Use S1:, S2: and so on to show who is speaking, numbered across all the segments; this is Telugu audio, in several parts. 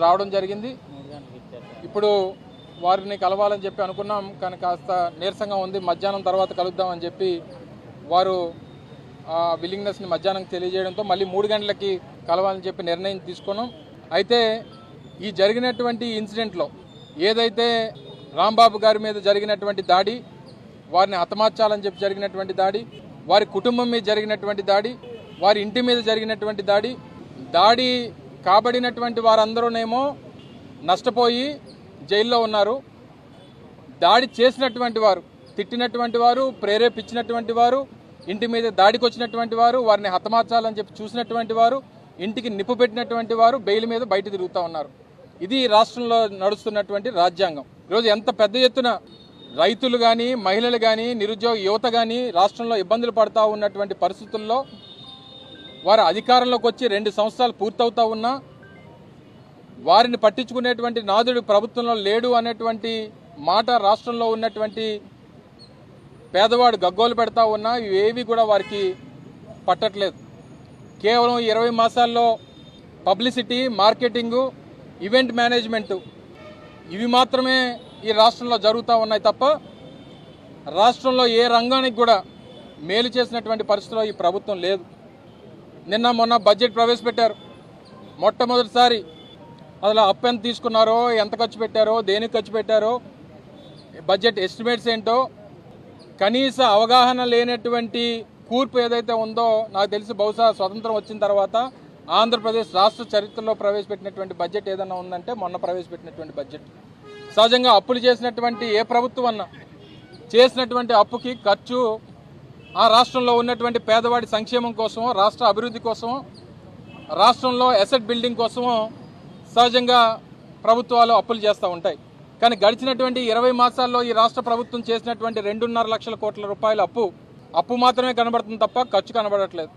S1: రావడం జరిగింది. ఇప్పుడు వారిని కలవాలని చెప్పి అనుకున్నాం, కానీ కాస్త నీరసంగా ఉంది. మధ్యాహ్నం తర్వాత కలుద్దామని చెప్పి వారు విల్లింగ్నెస్ని మధ్యాహ్నం తెలియజేయడంతో మళ్ళీ 3 గంటలకి కలవాలని చెప్పి నిర్ణయం తీసుకున్నాం. అయితే ఈ జరిగినటువంటి ఇన్సిడెంట్లో ఏదైతే రాంబాబు గారి మీద జరిగినటువంటి దాడి, వారిని హతమార్చాలని చెప్పి జరిగినటువంటి దాడి, వారి కుటుంబం మీద జరిగినటువంటి దాడి, వారి ఇంటి మీద జరిగినటువంటి దాడి కాబడినటువంటి వారందరూనేమో నష్టపోయి జైల్లో ఉన్నారు. దాడి చేసినటువంటి వారు, తిట్టినటువంటి వారు, ప్రేరేపించినటువంటి వారు, ఇంటి మీద దాడికి వచ్చినటువంటి వారు, వారిని హతమార్చాలని చెప్పి చూసినటువంటి వారు, ఇంటికి నిప్పు పెట్టినటువంటి వారు బెయిల్ మీద బయట తిరుగుతూ ఉన్నారు. ఇది రాష్ట్రంలో నడుస్తున్నటువంటి రాజ్యాంగం. ఈరోజు ఎంత పెద్ద ఎత్తున రైతులు కానీ, మహిళలు కానీ, నిరుద్యోగ యువత కానీ రాష్ట్రంలో ఇబ్బందులు పడుతూ ఉన్నటువంటి పరిస్థితుల్లో వారు అధికారంలోకి వచ్చి 2 సంవత్సరాలు పూర్తవుతా ఉన్నా వారిని పట్టించుకునేటువంటి నాదుడు ప్రభుత్వంలో లేడు అనేటువంటి మాట రాష్ట్రంలో ఉన్నటువంటి పేదవాడు గగ్గోలు పెడతా ఉన్నా ఇవేవి కూడా వారికి పట్టట్లేదు. కేవలం 20 మాసాల్లో పబ్లిసిటీ, మార్కెటింగు, ఈవెంట్ మేనేజ్మెంటు ఇవి మాత్రమే ఈ రాష్ట్రంలో జరుగుతూ ఉన్నాయి తప్ప రాష్ట్రంలో ఏ రంగానికి కూడా మేలు చేసినటువంటి పరిస్థితిలో ఈ ప్రభుత్వం లేదు. నిన్న మొన్న బడ్జెట్ ప్రవేశపెట్టారు. మొట్టమొదటిసారి అసలు అప్పు ఎంత తీసుకున్నారో, ఎంత ఖర్చు పెట్టారో, దేనికి ఖర్చు పెట్టారో, బడ్జెట్ ఎస్టిమేట్స్ ఏంటో కనీస అవగాహన లేనటువంటి కూర్పు ఏదైతే ఉందో నాకు తెలిసి బహుశా స్వతంత్రం వచ్చిన తర్వాత ఆంధ్రప్రదేశ్ రాష్ట్ర చరిత్రలో ప్రవేశపెట్టినటువంటి బడ్జెట్ ఏదైనా ఉందంటే మొన్న ప్రవేశపెట్టినటువంటి బడ్జెట్. సహజంగా అప్పులు చేసినటువంటి ఏ ప్రభుత్వం అన్నా చేసినటువంటి అప్పుకి ఖర్చు ఆ రాష్ట్రంలో ఉన్నటువంటి పేదవాడి సంక్షేమం కోసమో, రాష్ట్ర అభివృద్ధి కోసమో, రాష్ట్రంలో అసెట్ బిల్డింగ్ కోసమో సహజంగా ప్రభుత్వాలు అప్పులు చేస్తూ ఉంటాయి. కానీ గడిచినటువంటి 20 మాసాల్లో ఈ రాష్ట్ర ప్రభుత్వం చేసినటువంటి 2.5 లక్షల కోట్ల రూపాయల అప్పు మాత్రమే కనబడుతుంది తప్ప ఖర్చు కనబడట్లేదు.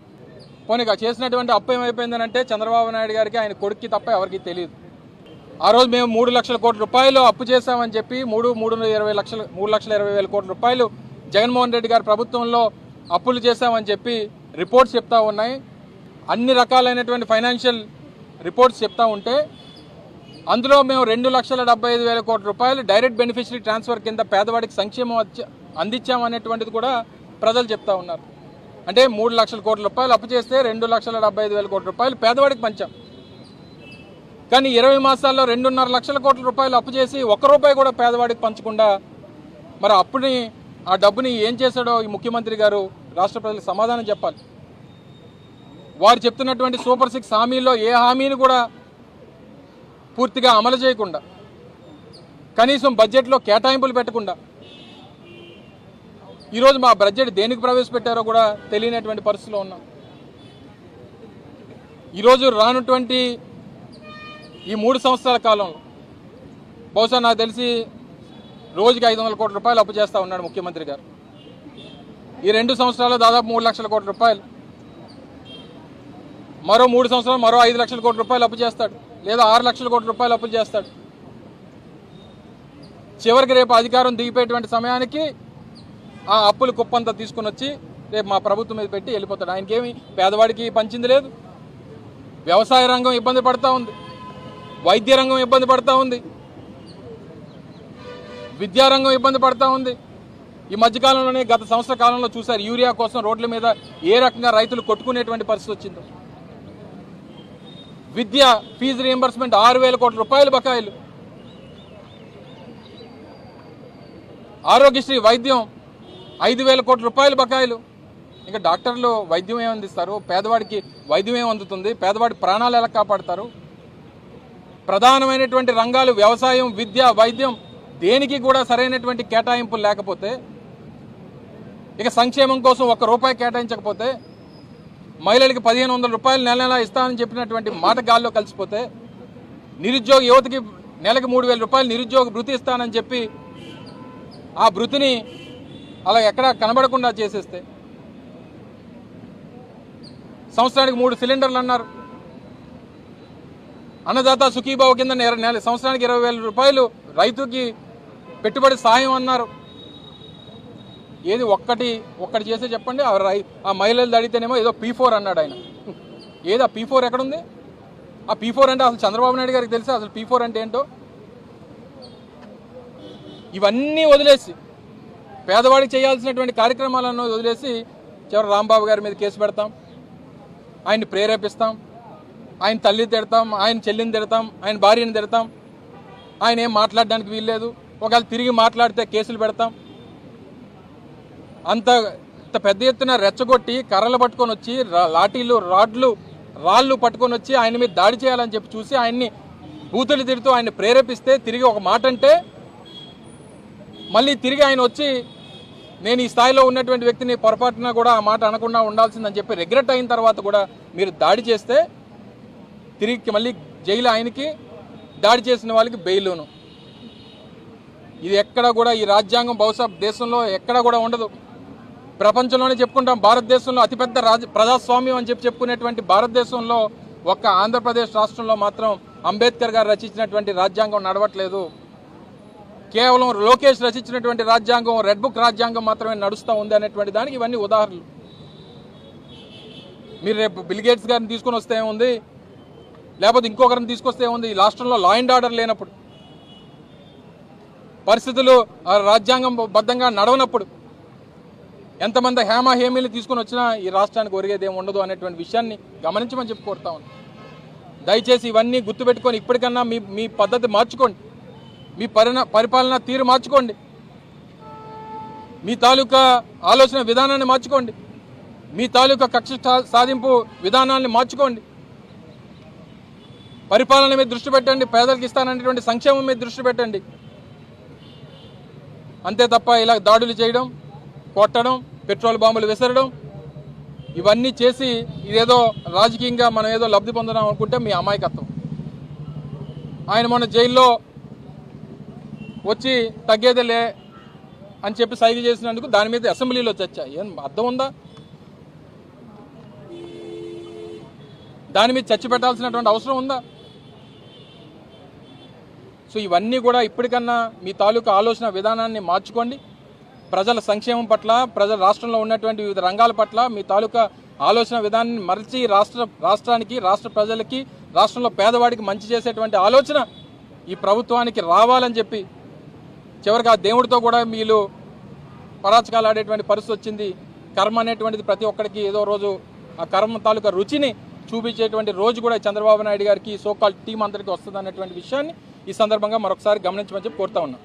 S1: పోనీ చేసినటువంటి అప్పు ఏమైపోయిందనంటే చంద్రబాబు నాయుడు గారికి, ఆయన కొడుక్కి తప్ప ఎవరికి తెలియదు. ఆ రోజు మేము 3 లక్షల కోట్ల రూపాయలు అప్పు చేశామని చెప్పి 3,20,000 కోట్ల రూపాయలు జగన్మోహన్ రెడ్డి గారి ప్రభుత్వంలో అప్పులు చేశామని చెప్పి రిపోర్ట్స్ చెప్తా ఉన్నాయి. అన్ని రకాలైనటువంటి ఫైనాన్షియల్ రిపోర్ట్స్ చెప్తా ఉంటే అందులో మేము 2,75,000 కోట్ల రూపాయలు డైరెక్ట్ బెనిఫిషరీ ట్రాన్స్ఫర్ కింద పేదవాడికి సంక్షేమం అందించామనేటువంటిది కూడా ప్రజలు చెప్తా ఉన్నారు. అంటే 3 లక్షల కోట్ల రూపాయలు అప్పు చేస్తే 2,75,000 కోట్ల రూపాయలు పేదవాడికి పంచాం. కానీ 20 మాసాల్లో 2.5 లక్షల కోట్ల రూపాయలు అప్పు చేసి 1 రూపాయి కూడా పేదవాడికి పంచకుండా మరి ఆ డబ్బుని ఏం చేశాడో ఈ ముఖ్యమంత్రి గారు రాష్ట్ర ప్రజలకు సమాధానం చెప్పాలి. వారు చెప్తున్నటువంటి సూపర్ 6 హామీల్లో ఏ హామీని కూడా పూర్తిగా అమలు చేయకుండా, కనీసం బడ్జెట్లో కేటాయింపులు పెట్టకుండా ఈరోజు మా బడ్జెట్ దేనికి ప్రవేశపెట్టారో కూడా తెలియనటువంటి పరిస్థితిలో ఉన్నాం. ఈరోజు రానటువంటి ఈ 3 సంవత్సరాల కాలంలో బహుశా నాకు తెలిసి రోజుకి 500 కోట్ల రూపాయలు అప్పు చేస్తూ ఉన్నాడు ముఖ్యమంత్రి గారు. ఈ 2 సంవత్సరాల్లో దాదాపు 3 లక్షల కోట్ల రూపాయలు, మరో 3 సంవత్సరాలు మరో 5 లక్షల కోట్ల రూపాయలు అప్పు చేస్తాడు, లేదా 6 లక్షల కోట్ల రూపాయలు అప్పులు చేస్తాడు. చివరికి రేపు అధికారం దిగిపోయేటువంటి సమయానికి ఆ అప్పులు కుప్పంతా తీసుకుని వచ్చి రేపు మా ప్రభుత్వం మీద పెట్టి వెళ్ళిపోతాడు. ఆయనకేమి పేదవాడికి పంచింది లేదు. వ్యవసాయ రంగం ఇబ్బంది పడుతూ ఉంది, వైద్య రంగం ఇబ్బంది పడుతూ ఉంది, విద్యారంగం ఇబ్బంది పడుతూ ఉంది. ఈ మధ్యకాలంలోనే గత సంవత్సర కాలంలో చూశారు యూరియా కోసం రోడ్ల మీద ఏ రకంగా రైతులు కొట్టుకునేటువంటి పరిస్థితి వచ్చిందో. విద్య ఫీజు రీయింబర్స్మెంట్ 6,000 కోట్ల రూపాయలు బకాయిలు, ఆరోగ్యశ్రీ వైద్యం 5,000 కోట్ల రూపాయలు బకాయిలు. ఇంకా డాక్టర్లు వైద్యం ఏమందిస్తారు? పేదవాడికి వైద్యం ఏమందుతుంది? పేదవాడి ప్రాణాలు ఎలా కాపాడతారు? ప్రధానమైనటువంటి రంగాలు వ్యవసాయం, విద్య, వైద్యం దేనికి కూడా సరైనటువంటి కేటాయింపులు లేకపోతే, ఇక సంక్షేమం కోసం 1 రూపాయి కేటాయించకపోతే, మహిళలకి 1,500 రూపాయలు నెల ఇస్తానని చెప్పినటువంటి మాట గాల్లో కలిసిపోతే, నిరుద్యోగ యువతకి నెలకి 3,000 రూపాయలు నిరుద్యోగ భృతి ఇస్తానని చెప్పి ఆ భృతిని అలా ఎక్కడా కనబడకుండా చేసేస్తే, సంవత్సరానికి 3 సిలిండర్లు అన్నారు, అన్నదాత సుఖీభావ కింద సంవత్సరానికి 20,000 రూపాయలు రైతుకి పెట్టుబడి సాయం అన్నారు. ఏది ఒక్కటి చేసే చెప్పండి. ఆ మహిళలు అడిగితేనేమో ఏదో P4 అన్నాడు ఆయన. ఏది ఆ P4 ఎక్కడుంది? ఆ P4 అంటే అసలు చంద్రబాబు నాయుడు గారికి తెలుసా అసలు P4 అంటే ఏంటో? ఇవన్నీ వదిలేసి పేదవాడికి చేయాల్సినటువంటి కార్యక్రమాలను వదిలేసి చివరి రాంబాబు గారి మీద కేసు పెడతాం, ఆయన్ని ప్రేరేపిస్తాం, ఆయన తల్లి తిడతాం, ఆయన చెల్లిని తిడతాం, ఆయన భార్యని తిడతాం, ఆయన ఏం మాట్లాడడానికి వీల్లేదు, ఒకవేళ తిరిగి మాట్లాడితే కేసులు పెడతాం. అంత పెద్ద ఎత్తున రెచ్చగొట్టి కర్రలు పట్టుకొని వచ్చి లాఠీలు రాళ్ళు పట్టుకొని వచ్చి ఆయన మీద దాడి చేయాలని చెప్పి చూసి ఆయన్ని బూతులు తిడుతూ ఆయన్ని ప్రేరేపిస్తే తిరిగి ఒక మాట అంటే మళ్ళీ తిరిగి ఆయన వచ్చి నేను ఈ స్థాయిలో ఉన్నటువంటి వ్యక్తిని పొరపాటున కూడా ఆ మాట అనకుండా ఉండాల్సిందని చెప్పి రిగ్రెట్ అయిన తర్వాత కూడా మీరు దాడి చేస్తే తిరిగి మళ్ళీ జైలు ఆయనకి, దాడి చేసిన వాళ్ళకి బెయిలును. ఇది ఎక్కడ కూడా ఈ రాజ్యాంగం బహుశా దేశంలో ఎక్కడ కూడా ఉండదు. ప్రపంచంలోనే చెప్పుకుంటాం భారతదేశంలో అతిపెద్ద ప్రజాస్వామ్యం అని చెప్పుకునేటువంటి భారతదేశంలో ఒక్క ఆంధ్రప్రదేశ్ రాష్ట్రంలో మాత్రం అంబేద్కర్ గారు రచించినటువంటి రాజ్యాంగం నడవట్లేదు. కేవలం లోకేష్ రచించినటువంటి రాజ్యాంగం, రెడ్ బుక్ రాజ్యాంగం మాత్రమే నడుస్తూ ఉంది అనేటువంటి దానికి ఇవన్నీ ఉదాహరణలు. మీరు రేపు బిల్ గేట్స్ గారిని తీసుకొని వస్తే ఏముంది, లేకపోతే ఇంకొకరిని తీసుకొస్తే ఏముంది? ఈ రాష్ట్రంలో లా అండ్ ఆర్డర్ లేనప్పుడు, పరిస్థితులు రాజ్యాంగం బద్ధంగా నడవనప్పుడు ఎంతమంది హేమీలు తీసుకొని వచ్చినా ఈ రాష్ట్రానికి ఒరిగేది ఏమి ఉండదు అనేటువంటి విషయాన్ని గమనించమని చెప్పి కోరుతా ఉన్నాను. దయచేసి ఇవన్నీ గుర్తుపెట్టుకొని ఇప్పటికన్నా మీ పద్ధతి మార్చుకోండి, మీ పరిపాలన తీరు మార్చుకోండి, మీ తాలూకా ఆలోచన విధానాన్ని మార్చుకోండి, మీ తాలూకా కక్ష సాధింపు విధానాన్ని మార్చుకోండి. పరిపాలన మీద దృష్టి పెట్టండి, పేదలకు ఇస్తాననేటువంటి సంక్షేమం మీద దృష్టి పెట్టండి. అంతే తప్ప ఇలా దాడులు చేయడం, కొట్టడం, పెట్రోల్ బాంబులు విసరడం, ఇవన్నీ చేసి ఇదేదో రాజకీయంగా మనం ఏదో లబ్ధి పొందడం అనుకుంటే మీ అమాయకత్వం. ఆయన మొన్న జైల్లో వచ్చి తగ్గేదేలే అని చెప్పి సైగ చేసినందుకు దాని మీద అసెంబ్లీలో చర్చ. ఏం అర్థం ఉందా? దాని మీద చర్చ పెట్టాల్సినటువంటి అవసరం ఉందా? సో ఇవన్నీ కూడా ఇప్పటికన్నా మీ తాలూకా ఆలోచన విధానాన్ని మార్చుకోండి. ప్రజల సంక్షేమం పట్ల, రాష్ట్రంలో ఉన్నటువంటి వివిధ రంగాల పట్ల మీ తాలూకా ఆలోచన విధానాన్ని మరచి రాష్ట్రానికి, రాష్ట్ర ప్రజలకి, రాష్ట్రంలో పేదవాడికి మంచి చేసేటువంటి ఆలోచన ఈ ప్రభుత్వానికి రావాలని చెప్పి చివరికి ఆ దేవుడితో కూడా వీళ్ళు పరాచకాలు ఆడేటువంటి పరిస్థితి వచ్చింది. కర్మ అనేటువంటిది ప్రతి ఒక్కరికి ఏదో రోజు ఆ కర్మ తాలూకా రుచిని చూపించేటువంటి రోజు కూడా చంద్రబాబు నాయుడు గారికి, సోకాల్ టీం అందరికీ వస్తుంది అనేటువంటి విషయాన్ని ఈ సందర్భంగా మరొకసారి గమనించమని చెప్పి కోరుతా ఉన్నాం.